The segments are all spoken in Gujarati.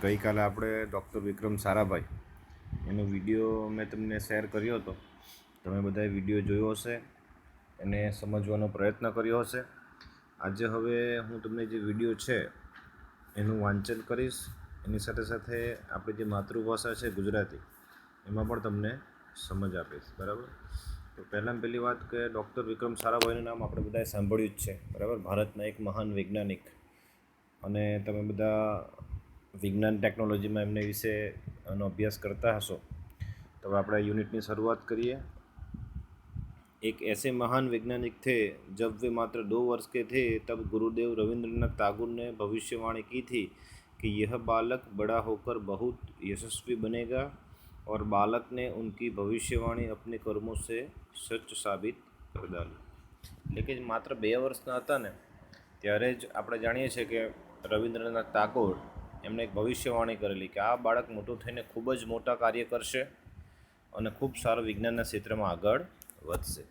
ગઈકાલે આપણે ડૉક્ટર વિક્રમ સારાભાઈ એનો વિડીયો મેં તમને શેર કર્યો હતો. તમે બધાએ વિડીયો જોયો હશે, એને સમજવાનો પ્રયત્ન કર્યો હશે. આજે હવે હું તમને જે વિડીયો છે એનું વાંચન કરીશ. એની સાથે સાથે આપણી જે માતૃભાષા છે ગુજરાતી, એમાં પણ તમને સમજ આપીશ. બરાબર. તો પહેલી વાત કે ડૉક્ટર વિક્રમ સારાભાઈનું નામ આપણે બધાએ સાંભળ્યું જ છે. બરાબર. ભારતના એક મહાન વૈજ્ઞાનિક, અને તમે બધા વિજ્ઞાન ટેકનોલોજીમાં એમને વિશે એનો અભ્યાસ કરતા હશો. તો આપણે યુનિટની શરૂઆત કરીએ. एक ऐसे महान वैज्ञानिक थे, जब वे मात्र 2 वर्ष के थे तब गुरुदेव रविंद्रनाथ टैगोर ने भविष्यवाणी की थी कि यह बालक बड़ा होकर बहुत यशस्वी बनेगा, और बालक ने उनकी भविष्यवाणी अपने कर्मों से सच साबित कर डाली. એટલે કે માત્ર 2 વર્ષના હતા ને ત્યારે જ આપણે જાણીએ છીએ કે રવિન્દ્રનાથ ટાગોર એમણે એક ભવિષ્યવાણી કરેલી કે આ બાળક મોટું થઈને ખૂબ જ મોટા કાર્ય કરશે અને ખૂબ સારું વિજ્ઞાનના ક્ષેત્રમાં આગળ વધશે.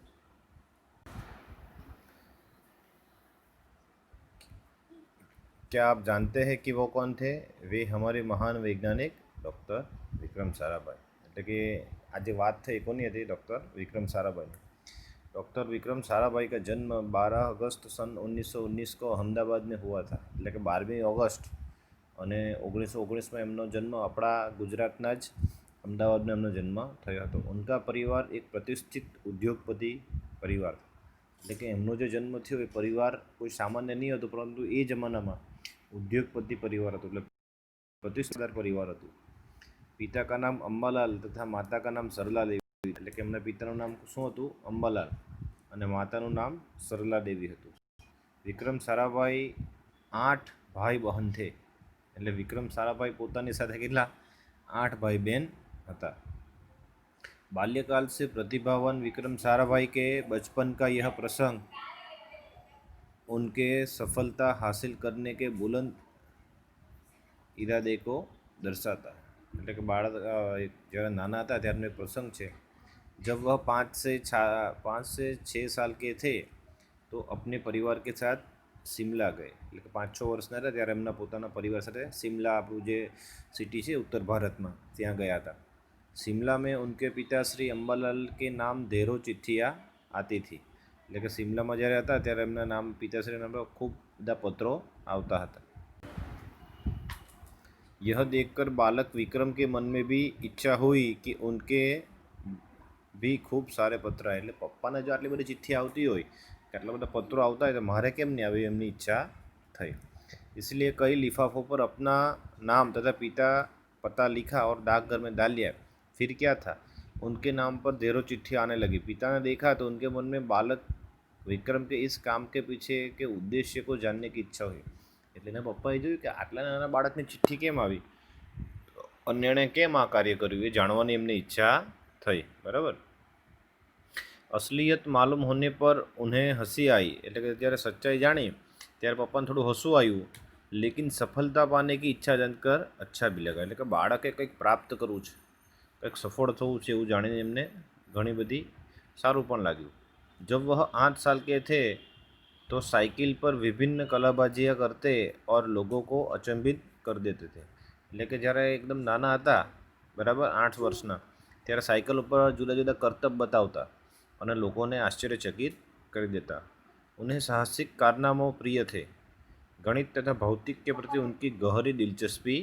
क्या आप जानते हैं कि वो कौन थे? वे हमारे महान वैज्ञानिक डॉक्टर विक्रम साराभाई. એટલે કે આજે વાત થઈ કોની હતી? ડૉક્ટર विक्रम साराभाई. डॉक्टर विक्रम साराभाई का जन्म 12 अगस्त सन 1919 को अहमदाबाद में हुआ था. એટલે કે 12મી ઓગસ્ટ અને 1919 में એમનો જન્મ આપણા ગુજરાતના જ અમદાવાદમાં એમનો જન્મ થયો હતો. ઉનકા પરિવાર એક પ્રતિષ્ઠિત ઉદ્યોગપતિ પરિવાર. એટલે કે એમનો જે જન્મ થયો એ પરિવાર કોઈ સામાન્ય નહીં હતું, પરંતુ એ જમાનામાં ઉદ્યોગપતિ परिवार હતું, એટલે પ્રતિષ્ઠિત પરિવાર હતું. પિતા કા નામ અંબાલાલ તથા માતા કા નામ સરલા દેવી. એટલે કે એમના પિતાનું નામ શું હતું? અંબાલાલ, અને માતાનું નામ સરલા દેવી હતું. વિક્રમ સારાભાઈ 8 ભાઈ બહેન થે. એટલે વિક્રમ સારાભાઈ પોતાની સાથે કેટલા? 8 ભાઈ બહેન હતા. बाल्यकाल से प्रतिभावान विक्रम साराभाई के बचपन का यह प्रसंग उनके सफलता हासिल करने के बुलंद इरादे को दर्शाता है. એટલે કે બાળક જ્યારે નાના હતા ત્યારનો એક પ્રસંગ છે. जब वह 5 से 6 साल के थे तो अपने परिवार के साथ शिमला गए. એટલે કે 5-6 વર્ષના હતા ત્યારે એમના પોતાના પરિવાર સાથે शिमला, આપણું જે સિટી છે ઉત્તર ભારતમાં, ત્યાં ગયા હતા. शिमला में उनके पिता श्री अंबालाल के नाम ढेरों चिट्ठियाँ आती थी. એટલે કે शिमलाમાં જ્યારે હતા ત્યારે એમના નામ, પિતાશ્રીના નામ ખૂબ બધા પત્રો આવતા હતા. यह देखकर बालक विक्रम के मन में भी इच्छा हुई कि उनके भी खूब सारे पत्र आए. એટલે પપ્પાને જો આટલી બધી ચિઠ્ઠી આવતી હોય, આટલા બધા પત્રો આવતા હોય, તો મારે કેમ નહીં આવી? એમની ઈચ્છા થઈ. इसलिए कई लिफाफों पर अपना नाम तथा पिता पता लिखा और डाकघर में डाल दिया. फिर क्या था, उनके नाम पर ढेरों चिट्ठी आने लगी. पिता ने देखा तो उनके मन में बालक विक्रम के इस काम के पीछे के उद्देश्य को जानने की इच्छा हुई. એટલે એના પપ્પાએ જોયું કે આટલા નાના બાળકની ચિઠ્ઠી કેમ આવી અને એણે કેમ આ કાર્ય કર્યું, એ જાણવાની એમને ઈચ્છા થઈ. બરાબર. असलियत मालूम होने पर उन्हें हंसी आई. એટલે કે જ્યારે સચ્ચાઈ જાણી ત્યારે પપ્પાને થોડું હસવું આવ્યું. लेकिन सफलता पाने की इच्छा जानकर अच्छा भी लगा. એટલે કે બાળકે કંઈક પ્રાપ્ત કરવું છે, કંઈક સફળ થવું છે એવું જાણીને એમને ઘણી બધી સારું પણ લાગ્યું. जब वह 8 साल के थे तो साइकिल पर विभिन्न कलाबाजियाँ करते और लोगों को अचंभित कर देते थे. એટલે કે જ્યારે એકદમ નાના હતા, બરાબર, 8 વર્ષના, ત્યારે સાયકલ ઉપર જુદા જુદા કરતબ બતાવતા અને લોકોને આશ્ચર્યચकित કરી દેતા. उन्हें साहसिक कारनामों प्रिय थे. गणित तथा भौतिक के प्रति उनकी गहरी दिलचस्पी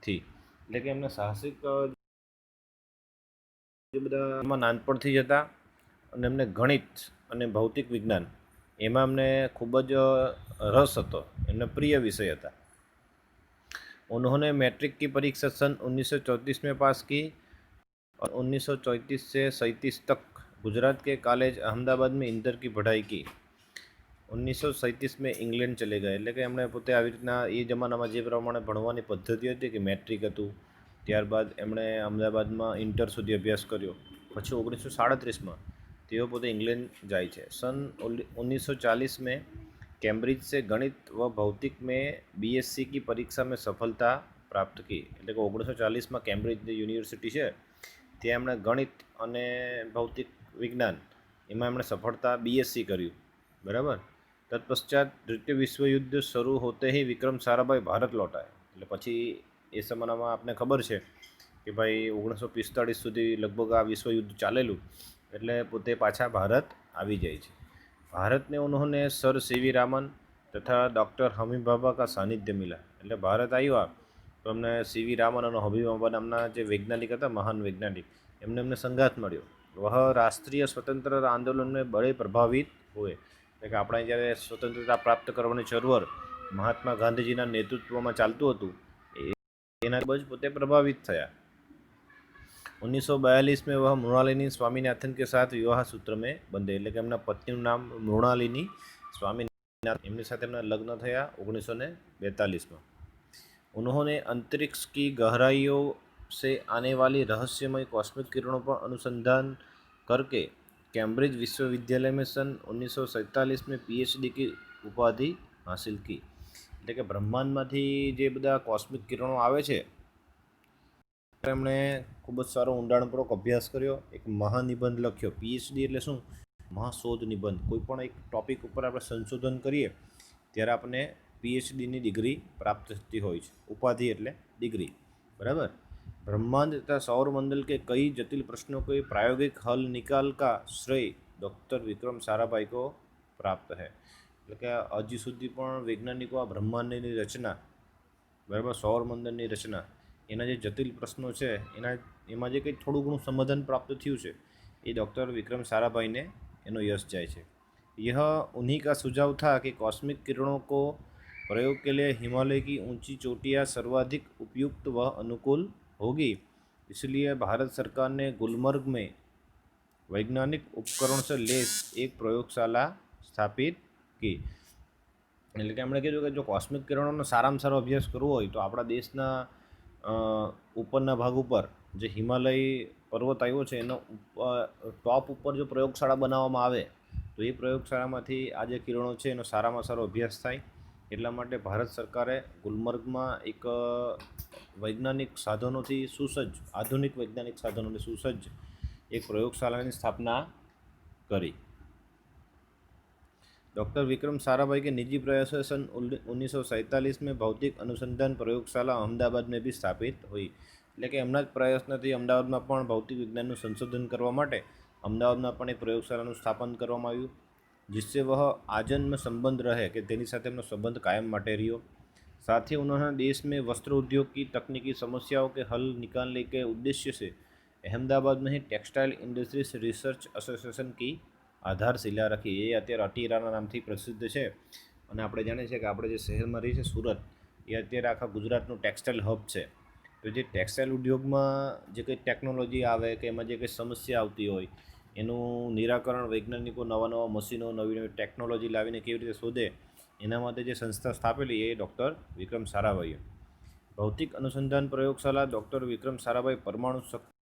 थी. એટલે કે એમને સાહસિક જે બધા નાનપણથી જ હતા, અને એમને ગણિત અને ભૌતિક વિજ્ઞાન એમાં એમને ખૂબ જ રસ હતો, એમને પ્રિય વિષય હતા. उन्होंने मैट्रिक की परीक्षा सन 1934 में पास की और 1934 से 37 तक गुजरात के कॉलेज अहमदाबाद में इंटर की पढ़ाई की. 1937 में इंग्लैंड चले गए. એટલે કે એમણે પોતે આવી રીતના એ જમાનામાં જે પ્રમાણે ભણવાની પદ્ધતિ હતી કે મેટ્રિક હતું, ત્યારબાદ એમણે અમદાવાદમાં ઇન્ટર સુધી અભ્યાસ કર્યો. પછી 1937માં તેઓ પોતે ઇંગ્લેન્ડ જાય છે. सन 1940 में कैम्ब्रिज से गणित व भौतिक में बीएससी की परीक्षा में सफलता प्राप्त की. એટલે કે 1940માં કેમ્બ્રિજ યુનિવર્સિટી છે ત્યાં એમણે ગણિત અને ભૌતિક વિજ્ઞાન એમાં એમણે સફળતા બીએસસી કર્યું. બરાબર. તત્પશ્ચાત द्वितीय विश्व युद्ध शुरू होते ही विक्रम साराभाई भारत लौटाए. એટલે પછી એ જમાનામાં આપને ખબર છે કે ભાઈ 1945 સુધી લગભગ આ વિશ્વયુદ્ધ ચાલેલું, એટલે પોતે પાછા ભારત આવી જાય છે. भारत में उन्होंने सर सीवी रामन तथा डॉक्टर हमीम बाबा का सानिध्य मिला. એટલે ભારત આવ્યા તો અમને સીવી રામન અને હમીમ બાબા નામના જે વૈજ્ઞાનિક હતા, મહાન વૈજ્ઞાનિક, એમને સંગાત મળ્યો. વહ રાષ્ટ્રીય સ્વતંत्रता આંદોલન में बड़े प्रभावित हुए. એટલે કે આપણે જ્યારે સ્વતંત્રતા પ્રાપ્ત કરવાની ચળવળ મહાત્મા ગાંધીજીના નેતૃત્વમાં ચાલતું હતું, એના ખૂબ જ પોતે પ્રભાવિત થયા. 1942 में वह मृणालिनी स्वामीनाथन के साथ विवाह सूत्र में बंधे. એટલે કે એમના પત્નીનું નામ મૃણાલિની स्वामीनाथन, એમની સાથે એમના લગ્ન થયા 1942 में. उन्होंने अंतरिक्ष की गहराइयों से आने वाली रहस्यमय कॉस्मिक किरणों पर अनुसंधान करके कैम्ब्रिज विश्वविद्यालय में सन 1947 में PhD की उपाधि हासिल की. એટલે કે બ્રહ્માંડમાંથી જે બધા કોસ્મિક કિરણો આવે છે એમણે ખૂબ જ સારો ઊંડાણપૂર્વક અભ્યાસ કર્યો, એક મહાનિબંધ લખ્યો. PhD એટલે શું? મહાશોધ નિબંધ. કોઈ પણ એક ટોપિક ઉપર આપણે સંશોધન કરીએ ત્યારે આપણને PhDની ડિગ્રી પ્રાપ્ત થતી હોય છે. ઉપાધિ એટલે ડિગ્રી, બરાબર. ब्रह्मांड तथा सौरमंडल के कई जटिल प्रश्नों के प्रायोगिक हल निकाल का श्रेय डॉक्टर विक्रम साराभाई को प्राप्त है. એટલે કે હજી સુધી પણ વૈજ્ઞાનિકો આ બ્રહ્માંડની રચના, બરાબર, સૌરમંડળની રચના, એના જે જટિલ પ્રશ્નો છે એમાં જે કંઈ થોડું ઘણું સમાધાન પ્રાપ્ત થયું છે એ ડૉક્ટર વિક્રમ साराभाईને એનો યશ જાય છે. यह उन्हीं का सुझाव था कि कॉस्मिक किरणों को प्रयोग के लिए हिमालय की ऊंची चोटियां सर्वाधिक उपयुक्त व अनुकूल होगी. इसलिए भारत सरकार ने गुलमर्ग में वैज्ञानिक उपकरण से लैस एक प्रयोगशाला स्थापित की. એટલે કે એમણે કીધું કે જો કોસ્મિક કિરણોનો સારામાં સારો અભ્યાસ કરવો હોય તો આપણા દેશના ઉપરના ભાગ ઉપર જે હિમાલય પર્વત આવ્યો છે એનો ટોપ ઉપર જો પ્રયોગશાળા બનાવવામાં આવે તો એ પ્રયોગશાળામાંથી આ જે કિરણો છે એનો સારામાં સારો અભ્યાસ થાય. એટલા માટે ભારત સરકારે ગુલમર્ગમાં એક વૈજ્ઞાનિક સાધનોથી સુસજ્જ, આધુનિક વૈજ્ઞાનિક સાધનોથી સુસજ્જ એક પ્રયોગશાળાની સ્થાપના કરી. डॉक्टर विक्रम साराभाई के निजी प्रयासों से सन 1947 में भौतिक अनुसंधान प्रयोगशाला अहमदाबाद में भी स्थापित हुई. એટલે કે એમના જ પ્રયાસનાથી અમદાવાદમાં પણ ભૌતિક વિજ્ઞાનનું સંશોધન કરવા માટે અમદાવાદમાં પણ એક પ્રયોગશાળાનું સ્થાપન કરવામાં આવ્યું, जिससे वह आजन्म संबंध रहे, कि तेनी साथ एमनो संबंध कायम माटे रह्यो. साथ ही उन्होंने देश में वस्त्र उद्योग की तकनीकी समस्याओं के हल निकालने के उद्देश्य से अहमदाबाद में ही टेक्सटाइल इंडस्ट्रीज रिसर्च एसोसिएशन की आधारशिला रखी. એ અત્યારે અટીરાના નામથી પ્રસિદ્ધ છે અને આપણે જાણીએ છીએ કે આપણે જે શહેરમાં રહીએ છીએ સુરત, એ અત્યારે આખા ગુજરાતનું ટેક્સટાઇલ હબ છે. તો જે ટેક્સટાઇલ ઉદ્યોગમાં જે કંઈ ટેકનોલોજી આવે કે એમાં જે કંઈ સમસ્યા આવતી હોય એનું નિરાકરણ વૈજ્ઞાનિકો નવા નવા મશીનો, નવી નવી ટેકનોલોજી લાવીને કેવી રીતે શોધે એના માટે જે સંસ્થા સ્થાપેલી એ ડૉક્ટર વિક્રમ સારાભાઈએ. ભૌતિક અનુસંધાન પ્રયોગશાળા ડૉક્ટર વિક્રમ સારાભાઈ પરમાણુ